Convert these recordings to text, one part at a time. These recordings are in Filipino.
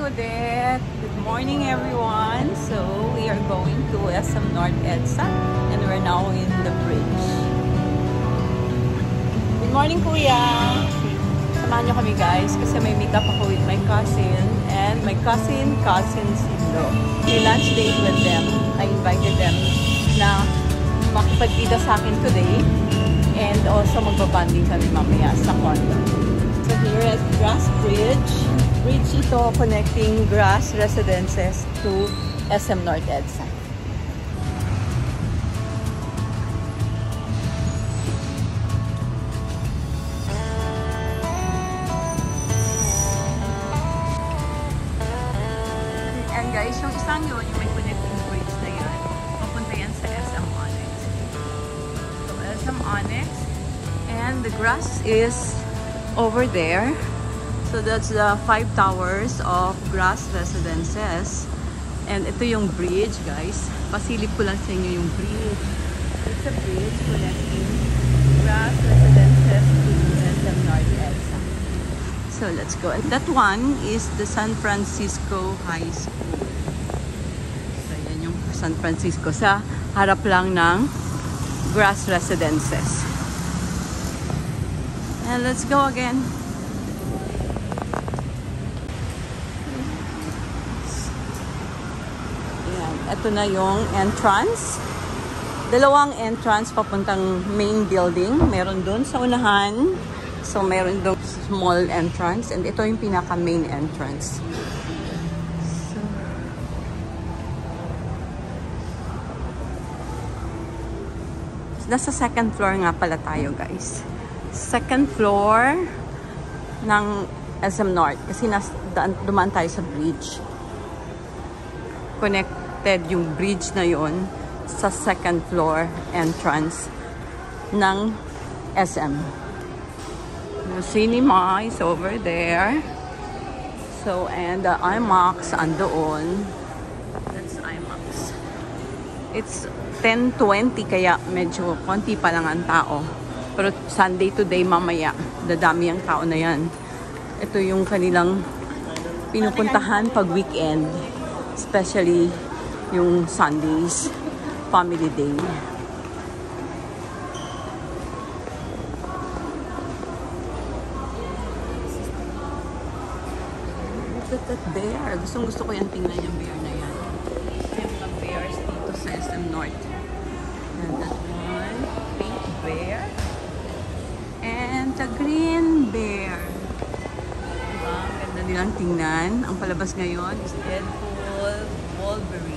Odette. Good morning, everyone. So, we are going to SM North EDSA and we're now in the bridge. Good morning, Kuya. Samahan nyo kami, guys, kasi may meet up ako with my cousin and my cousin's-in-law. We lunch date with them. I invited them na makipagkita sa akin today and also magbabanding kami mamaya sa condo. So, here at Grass Bridge ito connecting Grass Residences to SM North EDSA. And guys, yung isang yun, yung may connecting bridge na yan, papunta yan sa SM Onyx. So, SM Onyx, and the grass is over there. So that's the 5 towers of Grass Residences. And ito yung bridge, guys. Pasilip ko lang sa inyo yung bridge. It's a bridge connecting Grass Residences to SM North EDSA. So let's go. And that one is the San Francisco High School. So yan yung San Francisco. Sa harap lang ng Grass Residences. And let's go again. Ito na yung entrance. Dalawang entrance papuntang main building. Meron doon sa unahan. So, meron doon small entrance. And ito yung pinaka-main entrance. So, nasa second floor nga pala tayo, guys. Second floor ng SM North. Kasi dumaan tayo sa bridge. Yung bridge na yon sa second floor entrance ng SM. The cinema is over there. So, and the IMAX andoon. That's IMAX. It's 10:20 kaya medyo konti pa lang ang tao. Pero Sunday today mamaya, dadami ang tao na yan. Ito yung kanilang pinupuntahan pag weekend. Especially yung Sundays, family day. Look at that bear. Gusto ko yan tingnan yung bear na yan. Yung mga bears dito sa SM North. And that one, pink bear. And the green bear. Diba? Ang ganda nilang tingnan. Ang palabas ngayon is Deadpool, Wolverine.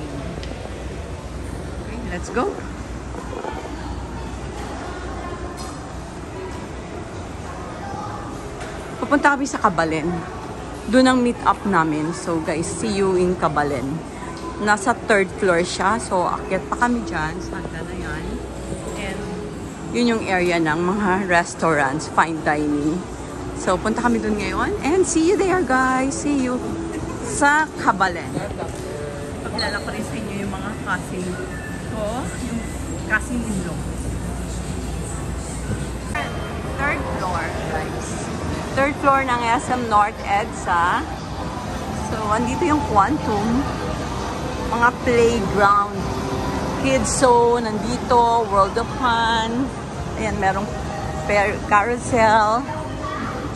Let's go. Pupunta kami sa Cabalen. Doon ang meet up namin. So guys, see you in Cabalen. Nasa 3rd floor siya. So akyat pa kami dyan. Sa hagdan na yan. And yun yung area ng mga restaurants, fine dining. So punta kami doon ngayon. And see you there, guys. See you sa Cabalen. Pagkilala ko rin sa inyo yung mga cousin ko, yung cousin-in-law. 3rd floor, guys. 3rd floor ng SM North EDSA. So, andito yung Quantum. Mga playground. Kids zone, nandito. World of Fun. Ayan, merong carousel.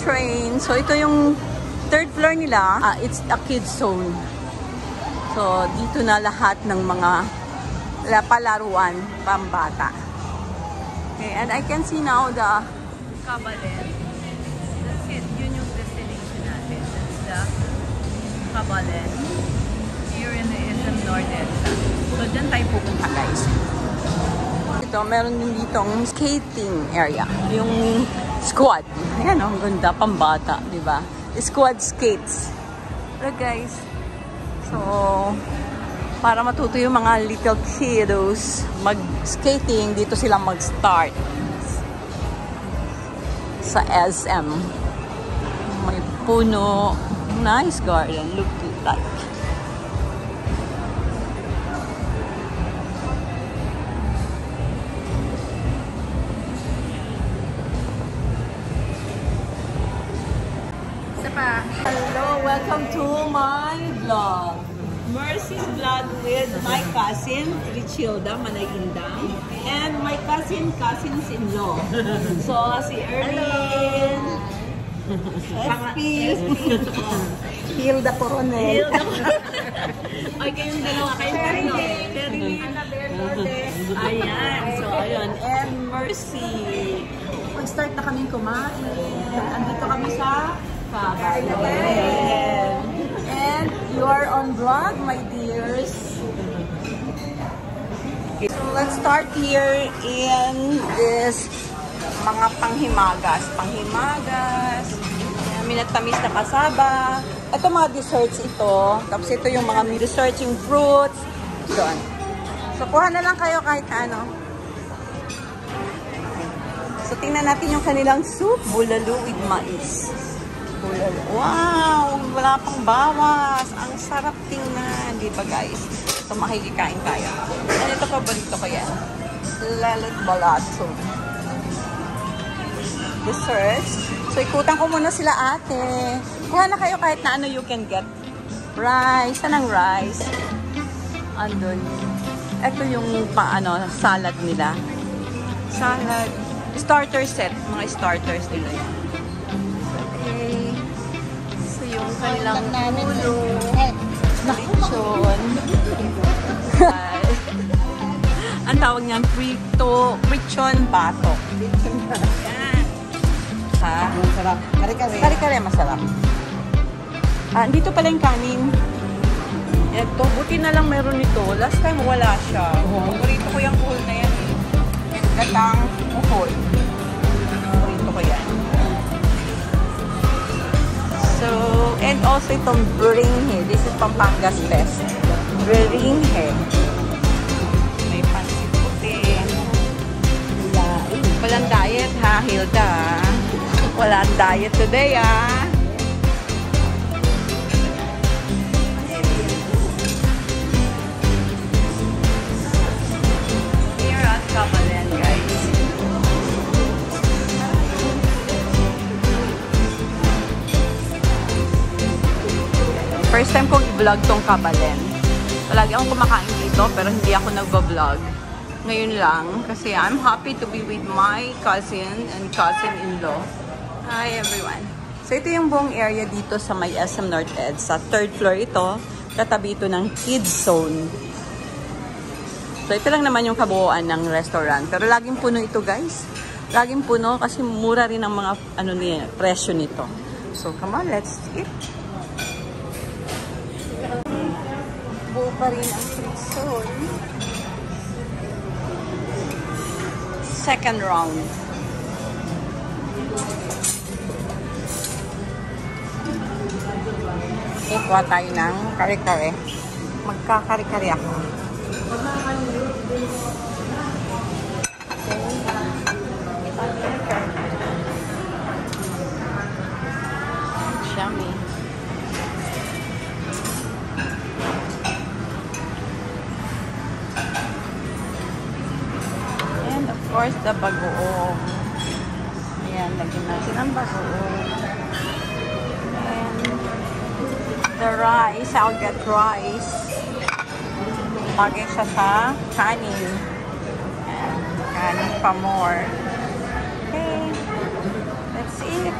Train. So, ito yung 3rd floor nila. It's a kids zone. So, dito na lahat ng mga palaruan, pambata. Okay, and I can see now the Cabalen. That's it. Yun yung destination natin. That's the Cabalen. Here in the SM North EDSA. So, dyan tayo pupunta, guys. Ito, meron din ditong skating area. Yung squad. Ayan, ang ganda, pambata, di ba? Squad skates. Pero guys, so, para matuto yung mga little kiddos mag-skating, dito sila mag-start sa SM. May puno. Nice garden. Look like. Hello, welcome Welcome to my vlog. Mercy's vlog with my cousin, Richilda Manay-Indang, and my cousins-in-law. So, si Erwin, SP, Hilda Coronel. Ay, kayong dalawa, kayong tatlo. Ayan, so ayun. And Mercy. Mag-start na kaming kumain. Andito kami sa Kabalen. And you are on vlog, my dears. So let's start here in this mga panghimagas. Minatamis na kasaba. Ito mga desserts ito. Tapos ito yung mga desserts, yung fruits. Doon. So kuha na lang kayo kahit ano. So tingnan natin yung kanilang soup. Bulalo with mais. Bulalo. Wow! Wala pang bawas. Ang sarap tingnan. Di ba guys? So makikikain tayo. And ito paborito ko yan. Lalot balato. Desserts. So, ikutan ko muna sila ate. Kuha na kayo kahit na ano you can get. Rice. Anong rice? Andun. Ito yung salad nila. Salad. Starter set. Mga starters nila yan. Okay. So, yung kanilang ulo. Lechon. Ang tawag niyan, Prichon batok. Yan. Masarap. Kare-kare. Kare-kare masarap. Dito pala yung kanin. Ito, buti na lang meron ito. Last time wala siya. Paborito ko yung kuhol na yan. Gatang kuhol. Paborito ko yan. So, and also itong beringhe. This is Pampangas Fest. Beringhe. May pansit puti. Walang diet ha, Hilda. Walang diet today, ah. Here at Kabalen, guys. First time kong i-vlog tong Kabalen. Palagi akong kumakain dito, pero hindi ako nag-vlog. Ngayon lang, kasi I'm happy to be with my cousin and cousin-in-law. Hi everyone. So ito yung buong area dito sa may SM North Ed. Sa third floor ito, katabi ito ng kids zone. So ito lang naman yung kabuuan ng restaurant. Pero laging puno ito guys. Laging puno kasi mura rin ang mga presyo nito. So come on, let's eat. Buo pa rin ang kids zone. Second round. Kuha tayo ng kare-kare. Magkakare-kare ako. Yummy. And of course, the bagoong. Ayan, lagyan natin ang bagoong. The rice, I'll get rice. Lagay siya sa kanin. And kanin pa more. Okay. Let's eat.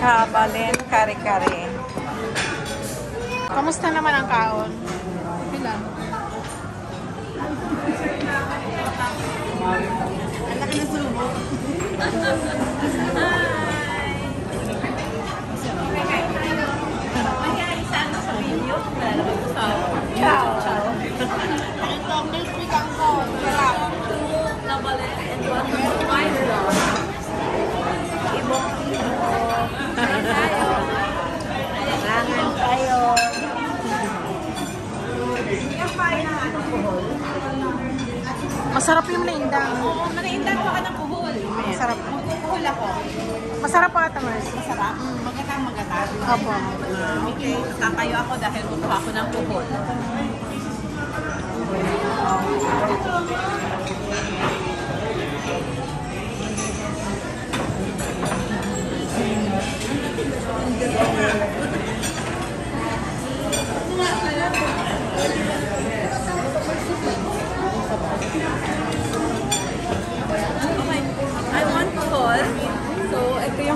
Kabalen kare-kare. Kamusta naman ang kaon? Ilan? Ang laki na subo. Ciao. Ito, may speakan ko. Kabalen and one rice. Langan tayo. Masarap yung naindang. Oo, manaindang pa ka ng puhol. Masarap. Magkukuhol ako. Masarap pa ata, Mars. Masarap? Magatang. Opo. Okay, tatayo ako dahil kukuha ako ng puhol.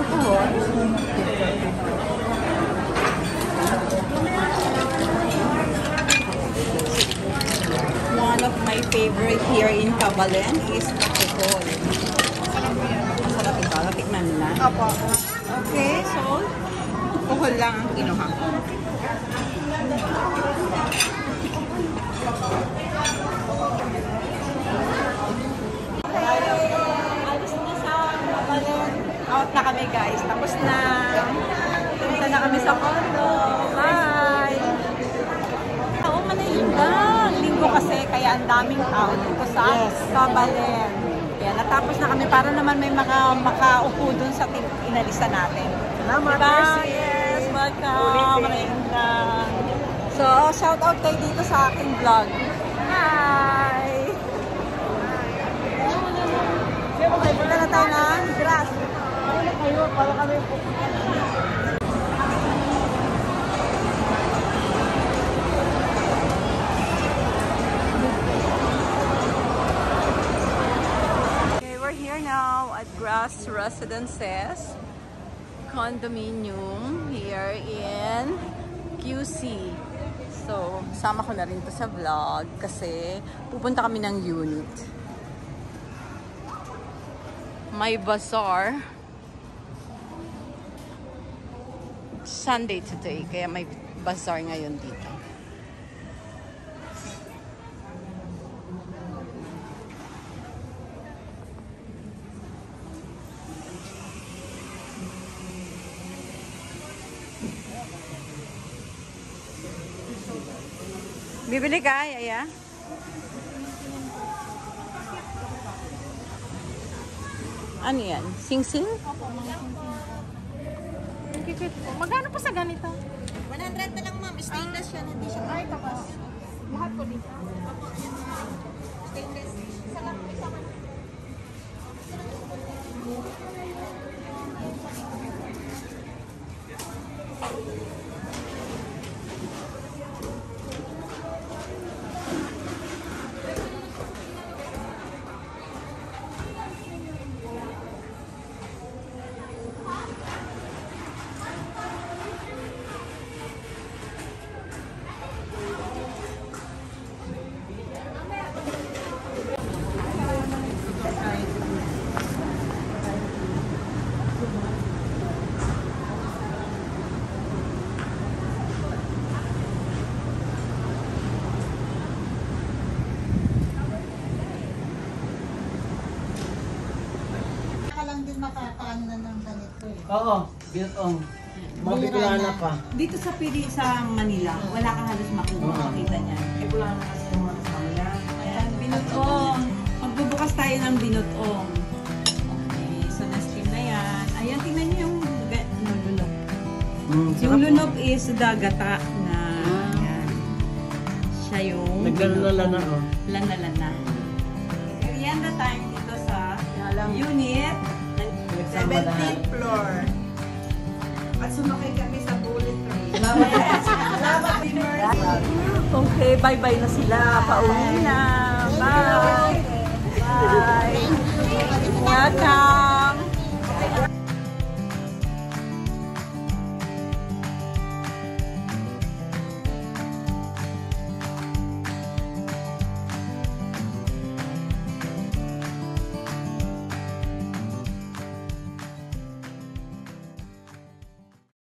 alcohol. One of my favorite here in Cabalen is alcohol. Masarap ito. Tikman mo na. Opo. Okay, so alcohol lang ang kinuha ko. Alis na sa Cabalen. Out na kami guys. Tapos na. Punta na kami sa condo. Bye! Oo, Manila. Linggo kasi, kaya ang daming tao dito sa Cabalen. Kaya natapos na kami para naman may makaupo dun sa inalista natin. Salamat, Bye! Yes, welcome. Manila. So, shout out kayo dito sa aking vlog. Hi! Okay, punta na tayo ng grass. Kayo, para kami po. Here now at Grass Residences condominium here in QC. So, sama ko na rin to sa vlog kasi pupunta kami ng unit. May bazaar. Sunday today, kaya may bazaar ngayon dito. Bibili ka, Yaya? Ano yan? Sing-sing? Magkano po sa ganito? 100 na lang, ma'am. Stainless siya, hindi siya. Ay, tapos. Lahat po dito. Stainless. Isa lang, isa man. Makakaano ng ganito eh. Oo, binatong. Mga Bicolana pa. Dito sa Manila, wala kang halos makikita niyan. Eh, wala na kasi yung mga pamilya. Ayan, binutong. Magbubukas tayo ng binutong. Okay, so na-steam na yan. Ayan, tingnan niyo yung lunok. Yung lunok is dagata na. Ayan. Siya yung Naglalala oh. lana-lana. Merienda time dito sa unit. 17th floor. At sumakay kami sa bullet train. Okay, bye-bye na sila. Pauwi na. Bye! Bye! Welcome!